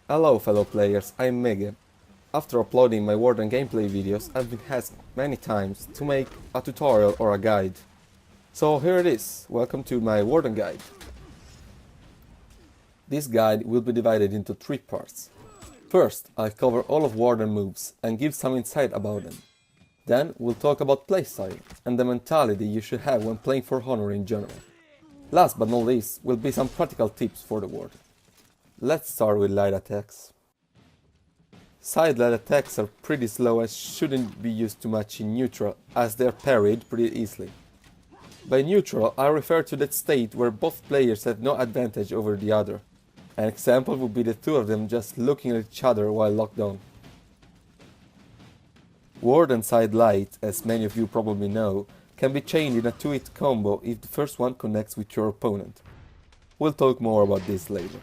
Hello fellow players, I'm Mege. After uploading my Warden gameplay videos, I've been asked many times to make a tutorial or a guide. So here it is, welcome to my Warden guide. This guide will be divided into 3 parts. First, I'll cover all of Warden moves and give some insight about them. Then we'll talk about playstyle and the mentality you should have when playing for Honor in general. Last but not least will be some practical tips for the Warden. Let's start with light attacks. Side light attacks are pretty slow and shouldn't be used too much in neutral, as they're parried pretty easily. By neutral, I refer to that state where both players have no advantage over the other. An example would be the two of them just looking at each other while locked on. Warden side light, as many of you probably know, can be chained in a 2-hit combo if the first one connects with your opponent. We'll talk more about this later.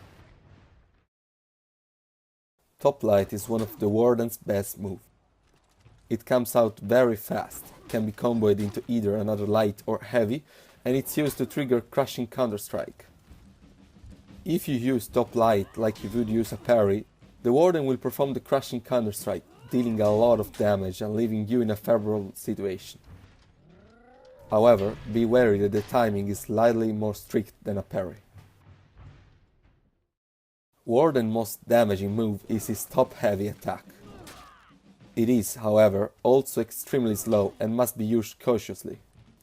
Top light is one of the Warden's best moves. It comes out very fast, can be comboed into either another light or heavy, and it's used to trigger crushing counter-strike. If you use top light like you would use a parry, the Warden will perform the crushing counter-strike, dealing a lot of damage and leaving you in a favorable situation. However, be wary that the timing is slightly more strict than a parry. Warden's most damaging move is his top heavy attack. It is, however, also extremely slow and must be used cautiously.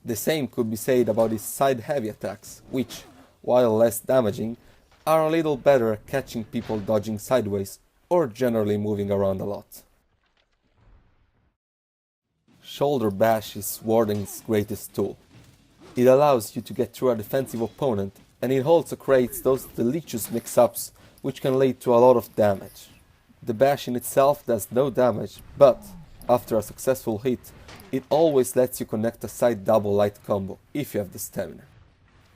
The same could be said about his side heavy attacks, which, while less damaging, are a little better at catching people dodging sideways or generally moving around a lot. Shoulder bash is Warden's greatest tool. It allows you to get through a defensive opponent, and it also creates those delicious mix-ups which can lead to a lot of damage. The bash in itself does no damage, but after a successful hit, it always lets you connect a side double light combo if you have the stamina.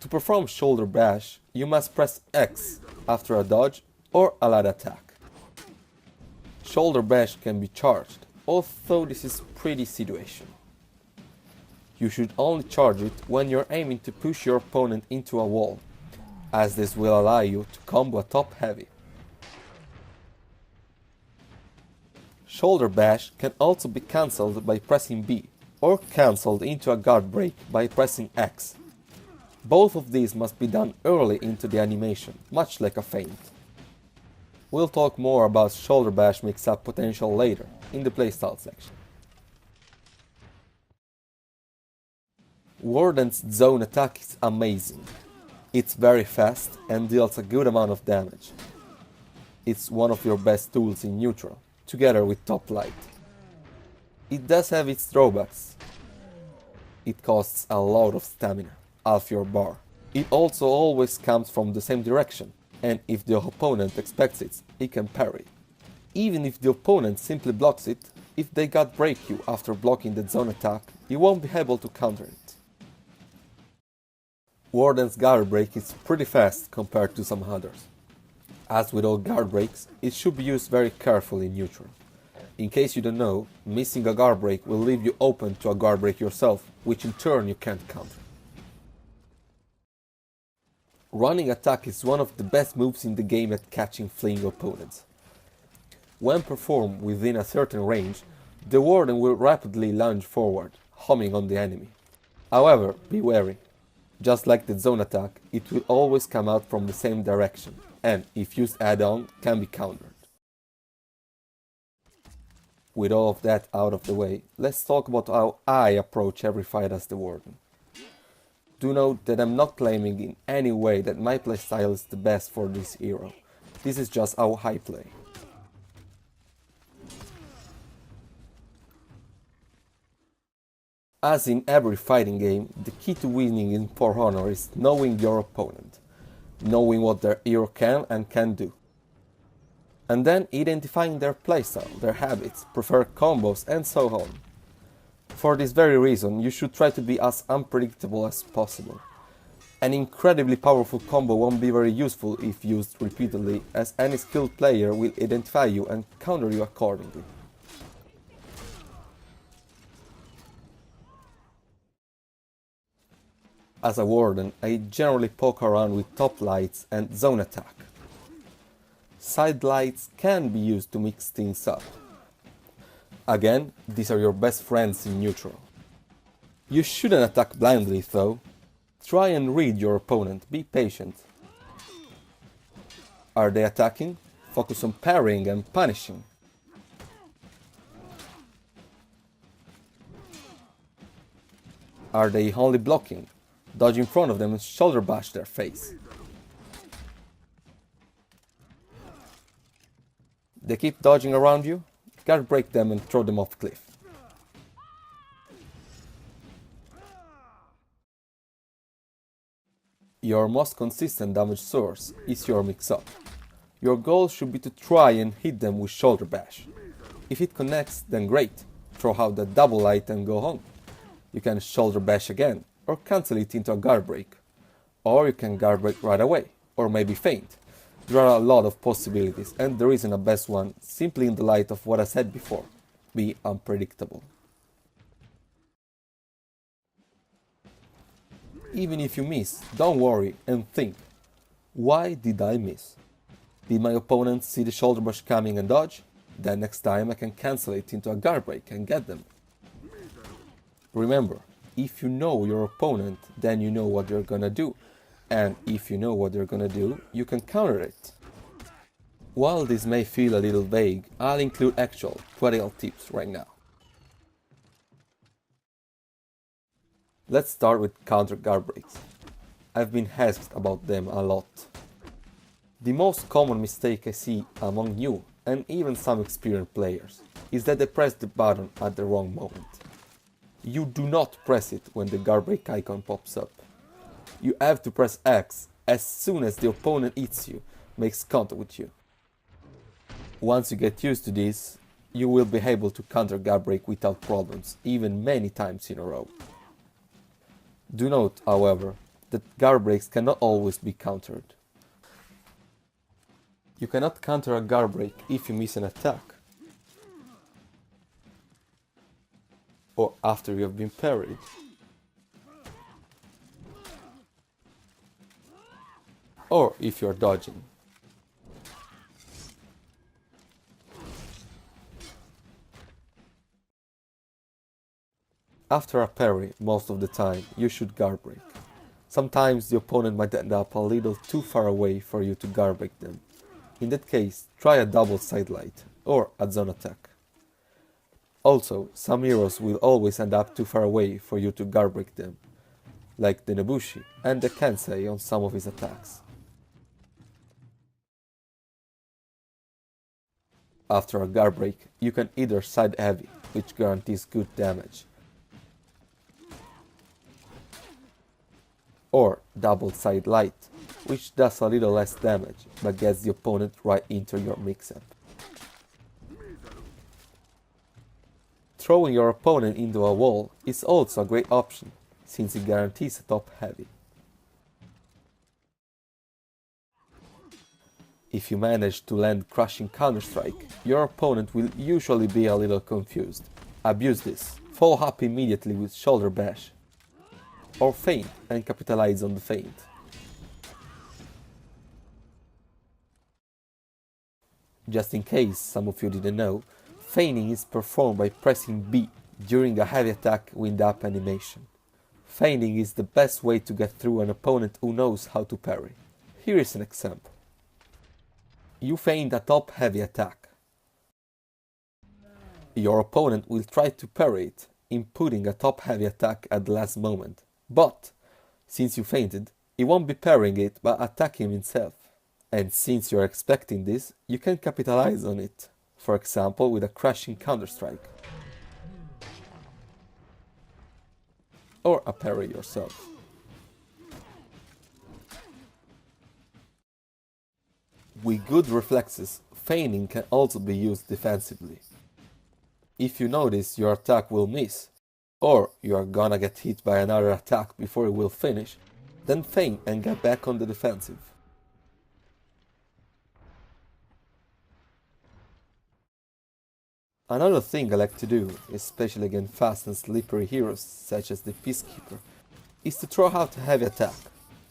To perform shoulder bash, you must press X after a dodge or a light attack. Shoulder bash can be charged, although this is pretty situational. You should only charge it when you're aiming to push your opponent into a wall, as this will allow you to combo a top heavy. Shoulder bash can also be cancelled by pressing B, or cancelled into a guard break by pressing X. Both of these must be done early into the animation, much like a feint. We'll talk more about shoulder bash mix-up potential later, in the playstyle section. Warden's zone attack is amazing. It's very fast and deals a good amount of damage. It's one of your best tools in neutral, together with top light. It does have its drawbacks. It costs a lot of stamina, half your bar. It also always comes from the same direction, and if the opponent expects it, it can parry. Even if the opponent simply blocks it, if they guard break you after blocking the zone attack, you won't be able to counter it. Warden's guard break is pretty fast compared to some others. As with all guard breaks, it should be used very carefully in neutral. In case you don't know, missing a guard break will leave you open to a guard break yourself, which in turn you can't counter. Running attack is one of the best moves in the game at catching fleeing opponents. When performed within a certain range, the Warden will rapidly lunge forward, homing on the enemy. However, be wary. Just like the zone attack, it will always come out from the same direction, and if used add-on, can be countered. With all of that out of the way, let's talk about how I approach every fight as the Warden. Do note that I'm not claiming in any way that my playstyle is the best for this hero. This is just how I play. As in every fighting game, the key to winning in For Honor is knowing your opponent, knowing what their hero can and can't do, and then identifying their playstyle, their habits, preferred combos, and so on. For this very reason, you should try to be as unpredictable as possible. An incredibly powerful combo won't be very useful if used repeatedly, as any skilled player will identify you and counter you accordingly. As a Warden, I generally poke around with top lights and zone attack. Side lights can be used to mix things up. Again, these are your best friends in neutral. You shouldn't attack blindly though. Try and read your opponent, be patient. Are they attacking? Focus on parrying and punishing. Are they only blocking? Dodge in front of them and shoulder bash their face. They keep dodging around you? Guard break them and throw them off cliff. Your most consistent damage source is your mix-up. Your goal should be to try and hit them with shoulder bash. If it connects, then great. Throw out the double light and go home. You can shoulder bash again, or cancel it into a guard break. Or you can guard break right away, or maybe feint. There are a lot of possibilities, and there isn't a best one, simply in the light of what I said before. Be unpredictable. Even if you miss, don't worry and think, why did I miss? Did my opponent see the shoulder bash coming and dodge? Then next time I can cancel it into a guard break and get them. Remember, if you know your opponent, then you know what they're gonna do. And if you know what they're gonna do, you can counter it. While this may feel a little vague, I'll include actual practical tips right now. Let's start with counter guard breaks. I've been asked about them a lot. The most common mistake I see among new and even some experienced players is that they press the button at the wrong moment. You do not press it when the guard break icon pops up. You have to press X as soon as the opponent hits you, makes contact with you. Once you get used to this, you will be able to counter guard break without problems, even many times in a row. Do note, however, that guard breaks cannot always be countered. You cannot counter a guard break if you miss an attack, or after you have been parried, or if you are dodging. After a parry, most of the time, you should guard break. Sometimes the opponent might end up a little too far away for you to guard break them. In that case, try a double side light, or a zone attack. Also, some heroes will always end up too far away for you to guard break them, like the Nobushi and the Kensei on some of his attacks. After a guard break, you can either side heavy, which guarantees good damage, or double side light, which does a little less damage, but gets the opponent right into your mix-up. Throwing your opponent into a wall is also a great option, since it guarantees a top heavy. If you manage to land crushing counter-strike, your opponent will usually be a little confused. Abuse this, follow up immediately with shoulder bash, or feint and capitalize on the feint. Just in case some of you didn't know, feigning is performed by pressing B during a heavy attack wind-up animation. Feigning is the best way to get through an opponent who knows how to parry. Here is an example. You feint a top heavy attack. Your opponent will try to parry it, inputting a top heavy attack at the last moment. But, since you feinted, he won't be parrying it but attacking himself. And since you're expecting this, you can capitalize on it, for example with a crashing counter-strike. Or a parry yourself. With good reflexes, feigning can also be used defensively. If you notice your attack will miss, or you are gonna get hit by another attack before it will finish, then feint and get back on the defensive. Another thing I like to do, especially against fast and slippery heroes such as the Peacekeeper, is to throw out a heavy attack.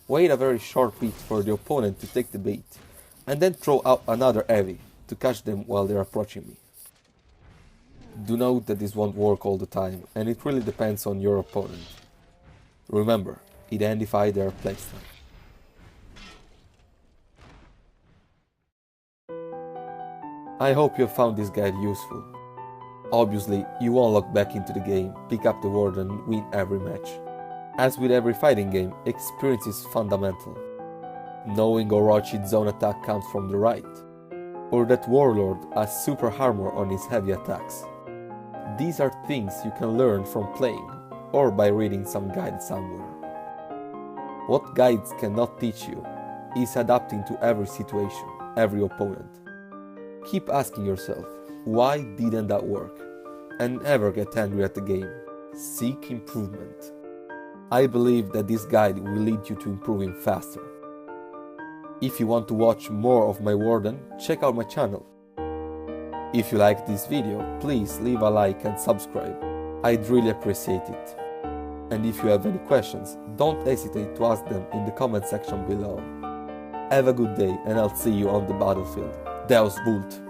Wait a very short beat for the opponent to take the bait, and then throw out another heavy to catch them while they're approaching me. Do note that this won't work all the time, and it really depends on your opponent. Remember, identify their playstyle. I hope you have found this guide useful. Obviously, you won't log back into the game, pick up the Warden and win every match. As with every fighting game, experience is fundamental. Knowing Orochi's zone attack comes from the right, or that Warlord has super armor on his heavy attacks. These are things you can learn from playing, or by reading some guide somewhere. What guides cannot teach you is adapting to every situation, every opponent. Keep asking yourself, why didn't that work? And never get angry at the game. Seek improvement. I believe that this guide will lead you to improving faster. If you want to watch more of my Warden, check out my channel. If you liked this video, please leave a like and subscribe. I'd really appreciate it. And if you have any questions, don't hesitate to ask them in the comment section below. Have a good day and I'll see you on the battlefield. Deus Vult!